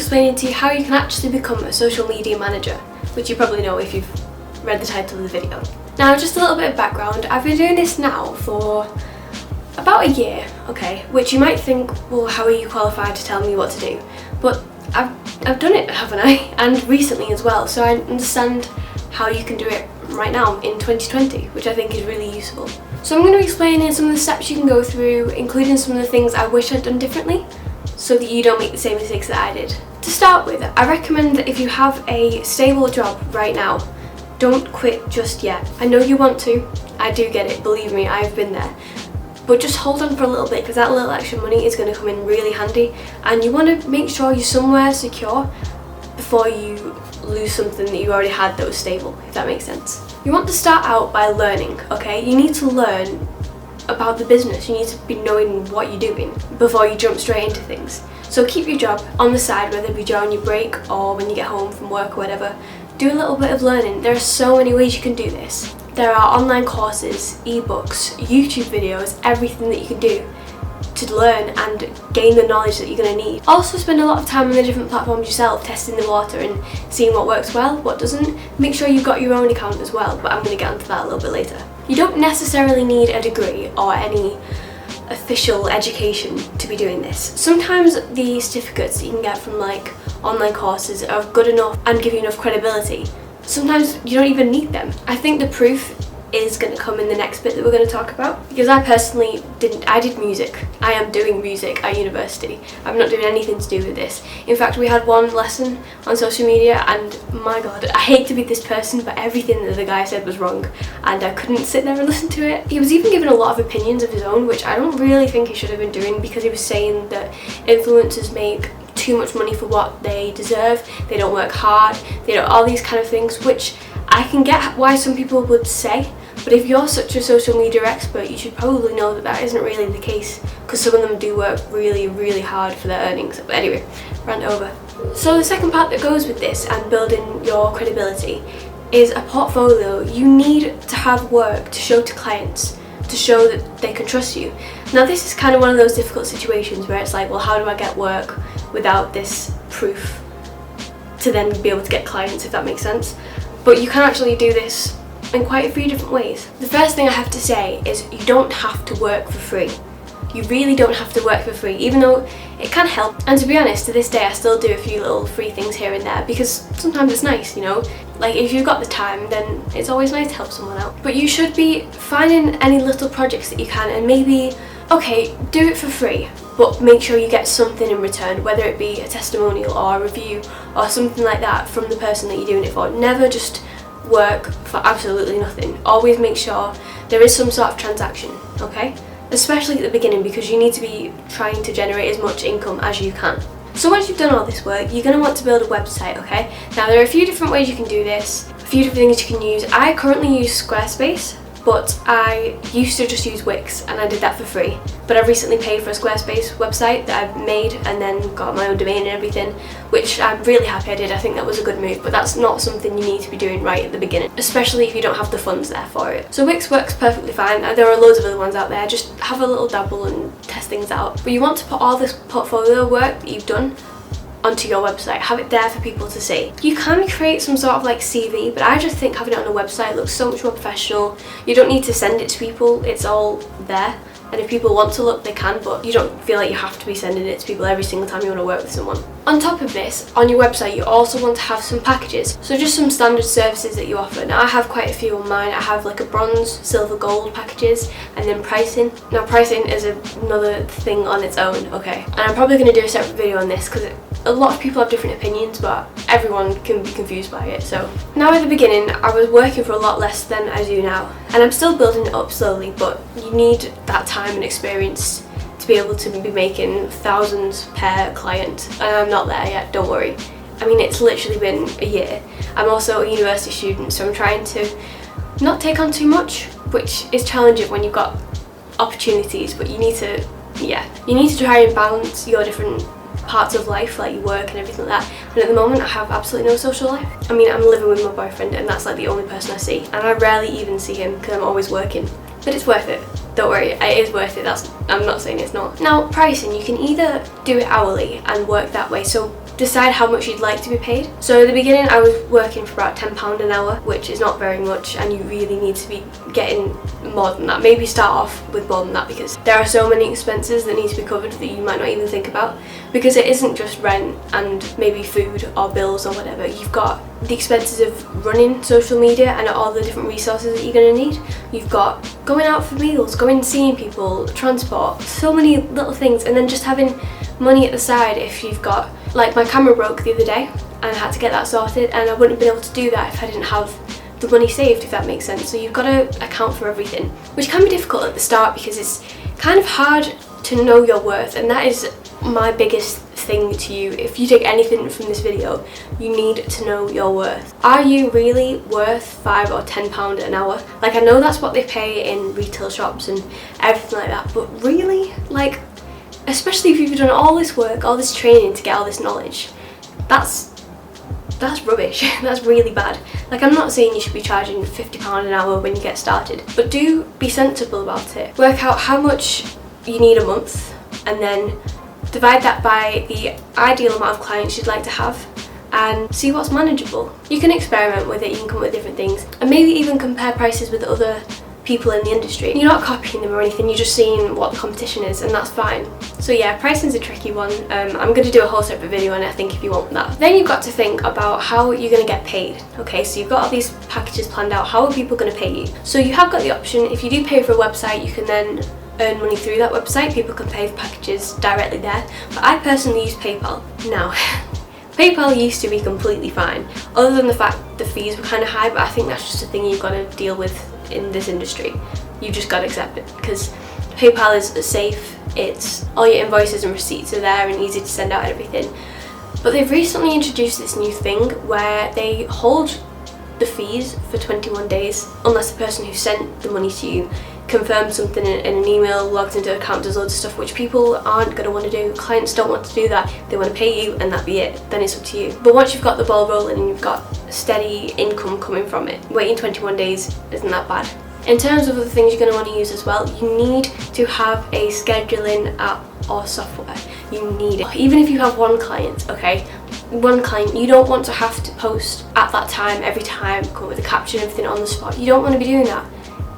explaining to you how you can actually become a social media manager, which you probably know if you've read the title of the video. Now, just a little bit of background. I've been doing this now for about a year, okay, which you might think, well, how are you qualified to tell me what to do? But I've done it, haven't I? And recently as well, so I understand how you can do it right now in 2020, which I think is really useful. So I'm going to be explaining some of the steps you can go through, including some of the things I wish I'd done differently, so that you don't make the same mistakes that I did. To start with, I recommend that if you have a stable job right now, don't quit just yet. I know you want to, I do get it, believe me, I've been there. But just hold on for a little bit, because that little extra money is going to come in really handy, and you want to make sure you're somewhere secure before you lose something that you already had that was stable, if that makes sense. You want to start out by learning, okay? You need to learn about the business. You need to be knowing what you're doing before you jump straight into things. So keep your job on the side, whether it be during your break or when you get home from work or whatever. Do a little bit of learning. There are so many ways you can do this. There are online courses, ebooks, YouTube videos, everything that you can do to learn and gain the knowledge that you're going to need. Also spend a lot of time on the different platforms yourself, testing the water and seeing what works well, what doesn't. Make sure you've got your own account as well, but I'm going to get onto that a little bit later. You don't necessarily need a degree or any official education to be doing this. Sometimes the certificates that you can get from like online courses are good enough and give you enough credibility. Sometimes you don't even need them. I think the proof is going to come in the next bit that we're going to talk about, because I personally I did music. I am doing music at university. I'm not doing anything to do with this. In fact, we had one lesson on social media and my god, I hate to be this person, but everything that the guy said was wrong and I couldn't sit there and listen to it. He was even given a lot of opinions of his own, which I don't really think he should have been doing, because he was saying that influencers make too much money for what they deserve, they don't work hard, they don't, all these kind of things, which I can get why some people would say, but if you're such a social media expert, you should probably know that that isn't really the case, because some of them do work really, really hard for their earnings. But anyway, rant over. So the second part that goes with this and building your credibility is a portfolio. You need to have work to show to clients, to show that they can trust you. Now this is kind of one of those difficult situations where it's like, well, how do I get work without this proof to then be able to get clients, if that makes sense? But you can actually do this in quite a few different ways. The first thing I have to say is you don't have to work for free. You really don't have to work for free, even though it can help. And to be honest, to this day I still do a few little free things here and there, because sometimes it's nice, you know? Like if you've got the time, then it's always nice to help someone out. But you should be finding any little projects that you can, and maybe, okay, do it for free, but make sure you get something in return, whether it be a testimonial or a review or something like that from the person that you're doing it for. Never just work for absolutely nothing. Always make sure there is some sort of transaction, okay? Especially at the beginning, because you need to be trying to generate as much income as you can. So once you've done all this work, you're going to want to build a website, okay? Now there are a few different ways you can do this, a few different things you can use. I currently use Squarespace, but I used to just use Wix and I did that for free. But I recently paid for a Squarespace website that I've made and then got my own domain and everything, which I'm really happy I did. I think that was a good move, but that's not something you need to be doing right at the beginning, especially if you don't have the funds there for it. So Wix works perfectly fine. There are loads of other ones out there. Just have a little dabble and test things out. But you want to put all this portfolio work that you've done onto your website, have it there for people to see. You can create some sort of like CV, but I just think having it on a website looks so much more professional. You don't need to send it to people, it's all there. And if people want to look, they can, but you don't feel like you have to be sending it to people every single time you want to work with someone. On top of this, on your website, you also want to have some packages. So just some standard services that you offer. Now I have quite a few on mine. I have like a bronze, silver, gold packages, and then pricing. Now pricing is another thing on its own, okay? And I'm probably going to do a separate video on this, because a lot of people have different opinions, but everyone can be confused by it. So now at the beginning, I was working for a lot less than I do now, and I'm still building it up slowly, but you need that time and experience to be able to be making thousands per client, and I'm not there yet, don't worry. I mean, it's literally been a year. I'm also a university student, so I'm trying to not take on too much, which is challenging when you've got opportunities, but you need to try and balance your different parts of life, like your work and everything like that. And at the moment I have absolutely no social life. I mean, I'm living with my boyfriend and that's like the only person I see, and I rarely even see him because I'm always working. But it's worth it, don't worry, it is worth it. I'm not saying it's not. Now pricing, you can either do it hourly and work that way, so decide how much you'd like to be paid. So at the beginning I was working for about £10 an hour, which is not very much, and you really need to be getting more than that. Maybe start off with more than that, because there are so many expenses that need to be covered that you might not even think about, because it isn't just rent and maybe food or bills or whatever. You've got the expenses of running social media and all the different resources that you're going to need. You've got going out for meals, going and seeing people, transport, so many little things, and then just having money at the side if you've got, like my camera broke the other day and I had to get that sorted, and I wouldn't have been able to do that if I didn't have the money saved, if that makes sense. So you've got to account for everything, which can be difficult at the start because it's kind of hard to know your worth, and that is my biggest thing to you. If you take anything from this video, you need to know your worth. Are you really worth £5 or £10 an hour? Like, I know that's what they pay in retail shops and everything like that, but really, like, especially if you've done all this work, all this training to get all this knowledge, that's rubbish. That's really bad. Like, I'm not saying you should be charging £50 an hour when you get started, but do be sensible about it. Work out how much you need a month and then divide that by the ideal amount of clients you'd like to have and see what's manageable. You can experiment with it, you can come up with different things, and maybe even compare prices with other people in the industry. You're not copying them or anything, you're just seeing what the competition is, and that's fine. So yeah, pricing's a tricky one. I'm going to do a whole separate video on it, I think, if you want that. Then you've got to think about how you're going to get paid. Okay, so you've got all these packages planned out. How are people going to pay you? So you have got the option, if you do pay for a website, you can then earn money through that website. People can pay for packages directly there, but I personally use PayPal. Now, PayPal used to be completely fine, other than the fact the fees were kind of high, but I think that's just a thing you've got to deal with in this industry. You just got to accept it, because PayPal is safe, it's all your invoices and receipts are there and easy to send out everything. But they've recently introduced this new thing where they hold the fees for 21 days unless the person who sent the money to you confirms something in an email, logs into an account, does loads of stuff, which people aren't going to want to do. Clients don't want to do that. They want to pay you and that be it. Then it's up to you. But once you've got the ball rolling and you've got steady income coming from it, waiting 21 days isn't that bad. In terms of other things you're going to want to use as well, you need to have a scheduling app or software. You need it. Even if you have one client, okay? One client, you don't want to have to post at that time every time, come up with a caption, everything on the spot. You don't want to be doing that.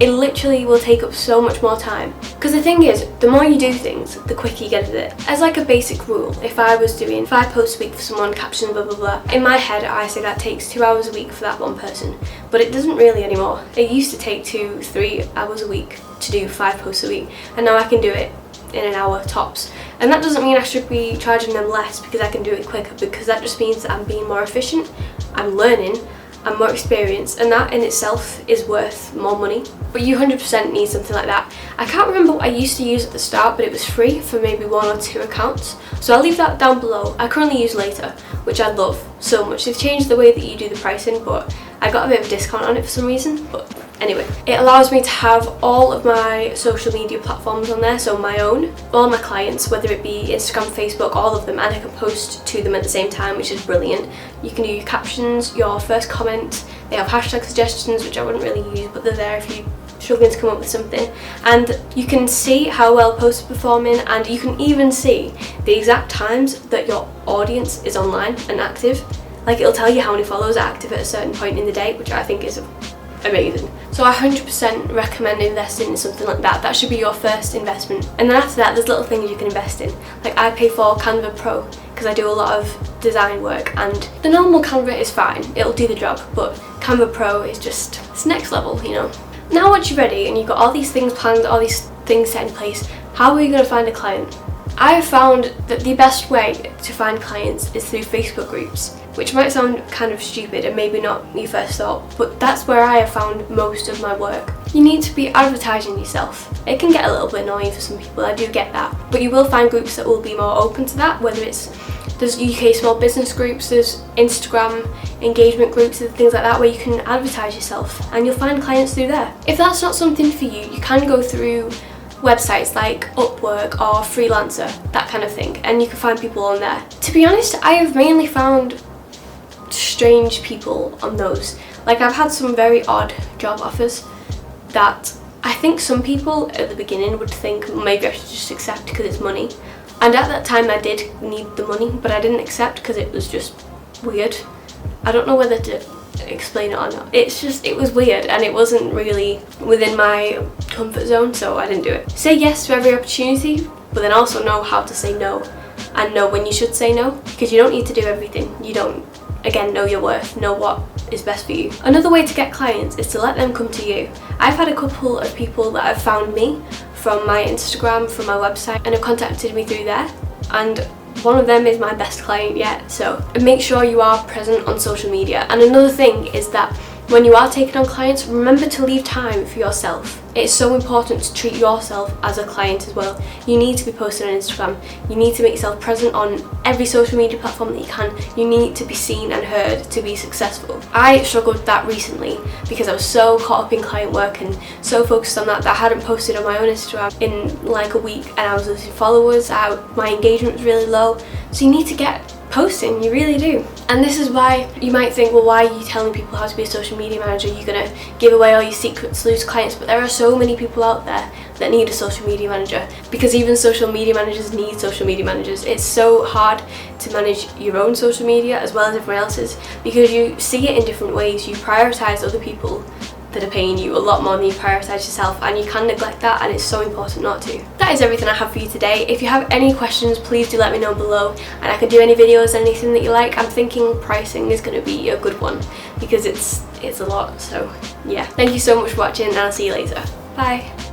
It literally will take up so much more time. Because the thing is, the more you do things, the quicker you get at it. As like a basic rule, if I was doing 5 posts a week for someone, caption, blah blah blah, in my head I say that takes 2 hours a week for that one person. But it doesn't really anymore. It used to take 2-3 hours a week to do 5 posts a week, and now I can do it in an hour tops. And that doesn't mean I should be charging them less because I can do it quicker, because that just means that I'm being more efficient, I'm learning, I'm more experienced, and that in itself is worth more money. But you 100% need something like that. I can't remember what I used to use at the start, but it was free for maybe 1 or 2 accounts. So I'll leave that down below. I currently use Later, which I love so much. They've changed the way that you do the pricing, but I got a bit of a discount on it for some reason. But anyway, it allows me to have all of my social media platforms on there, so my own, all my clients, whether it be Instagram, Facebook, all of them, and I can post to them at the same time, which is brilliant. You can do your captions, your first comment, they have hashtag suggestions, which I wouldn't really use, but they're there if you're struggling to come up with something, and you can see how well posts are performing, and you can even see the exact times that your audience is online and active. Like, it'll tell you how many followers are active at a certain point in the day, which I think is amazing. So I 100% recommend investing in something like that. That should be your first investment. And then after that, there's little things you can invest in. Like, I pay for Canva Pro because I do a lot of design work, and the normal Canva is fine, it'll do the job, but Canva Pro is just, it's next level, you know. Now once you're ready and you've got all these things planned, all these things set in place, how are you going to find a client? I have found that the best way to find clients is through Facebook groups, which might sound kind of stupid and maybe not your first thought, but that's where I have found most of my work. You need to be advertising yourself. It can get a little bit annoying for some people, I do get that, but you will find groups that will be more open to that, whether there's UK small business groups, there's Instagram engagement groups and things like that where you can advertise yourself and you'll find clients through there. If that's not something for you, you can go through websites like Upwork or Freelancer, that kind of thing, and you can find people on there. To be honest, I have mainly found strange people on those. Like, I've had some very odd job offers that I think some people at the beginning would think maybe I should just accept because it's money, And at that time I did need the money, but I didn't accept because it was just weird. I don't know whether to explain it or not. It was weird and it wasn't really within my comfort zone, so I didn't do it. Say yes to every opportunity, but then also know how to say no and know when you should say no, because you don't need to do everything. You don't, again, know your worth, know what is best for you. Another way to get clients is to let them come to you. I've had a couple of people that have found me from my Instagram, from my website, and have contacted me through there, and one of them is my best client yet. So make sure you are present on social media. And another thing is that when you are taking on clients, remember to leave time for yourself. It's so important to treat yourself as a client as well. You need to be posting on Instagram. You need to make yourself present on every social media platform that you can. You need to be seen and heard to be successful. I struggled with that recently because I was so caught up in client work and so focused on that I hadn't posted on my own Instagram in like a week, and I was losing followers. My engagement was really low. So you need to get posting, you really do. And this is why you might think, well, why are you telling people how to be a social media manager? You're gonna give away all your secrets, lose clients. But there are so many people out there that need a social media manager, because even social media managers need social media managers. It's so hard to manage your own social media as well as everyone else's, because you see it in different ways. You prioritize other people that are paying you a lot more than you prioritise yourself, and you can neglect that, and it's so important not to. That is everything I have for you today. If you have any questions, please do let me know below, and I can do any videos, anything that you like. I'm thinking pricing is going to be a good one because it's a lot. So yeah, thank you so much for watching, and I'll see you later. Bye.